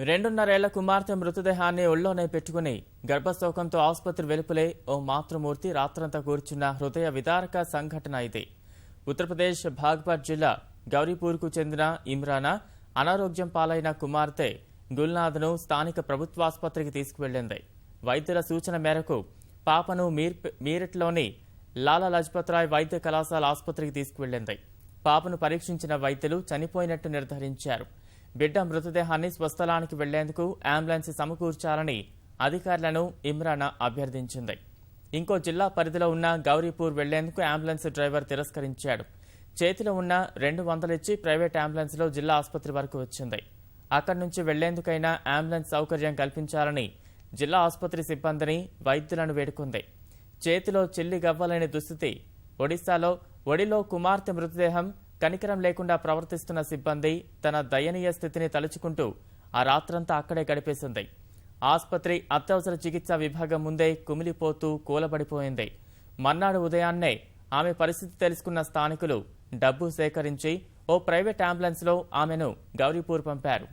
రెండున్నరేళ్ల కుమార్తె మృతదేహాన్ని ఒళ్లోనే పెట్టుకుని గర్భశోకంతో ఆసుపత్రి వెలుపలే ఓ మాతృమూర్తి రాత్రంతా కూర్చున్న హృదయ విదారక సంఘటన ఇది. ఉత్తరప్రదేశ్ బాగ్పట్ జిల్లా గౌరీపూర్కు చెందిన ఇమ్రానా అనారోగ్యం పాలైన కుమార్తె గుల్నాద్ను స్థానిక ప్రభుత్వాసుపత్రికి తీసుకువెళ్లింది. వైద్యుల సూచన మేరకు పాపను మీరట్లోని లాలా లజపత్ రాయ్ వైద్య కళాశాల ఆసుపత్రికి తీసుకువెళ్లింది. పాపను పరీక్షించిన వైద్యులు చనిపోయినట్టు నిర్ధారించారు. బిడ్డ మృతదేహాన్ని స్వస్థలానికి వెళ్లేందుకు అంబులెన్స్ సమకూర్చాలని అధికారులను ఇమ్రానా అభ్యర్థించింది. ఇంకో జిల్లా పరిధిలో ఉన్న గౌరీపూర్ వెళ్లేందుకు అంబులెన్స్ డ్రైవర్ తిరస్కరించాడు. చేతిలో ఉన్న 200 ఇచ్చి ప్రైవేట్ అంబులెన్స్ లో జిల్లా ఆసుపత్రి వరకు వచ్చింది. అక్కడి నుంచి వెళ్లేందుకైనా అంబులెన్స్ సౌకర్యం కల్పించాలని జిల్లా ఆసుపత్రి సిబ్బందిని వైద్యులను వేడుకుంది. చేతిలో చెల్లి గవ్వలేని దుస్థితి. ఒడిశాలో ఒడిలో కుమార్తె మృతదేహం. కనికరం లేకుండా ప్రవర్తిస్తున్న సిబ్బంది తన దయనీయ స్థితిని తలుచుకుంటూ ఆ రాత్రంతా అక్కడే గడిపేసింది. ఆసుపత్రి అత్యవసర చికిత్సా విభాగం ముందే కుమిలిపోతూ కూలబడిపోయింది. మర్నాడు ఉదయాన్నే ఆమె పరిస్థితి తెలుసుకున్న స్థానికులు డబ్బు సేకరించి ఓ ప్రైవేట్ అంబులెన్స్ లో ఆమెను గౌరీపూర్ పంపారు.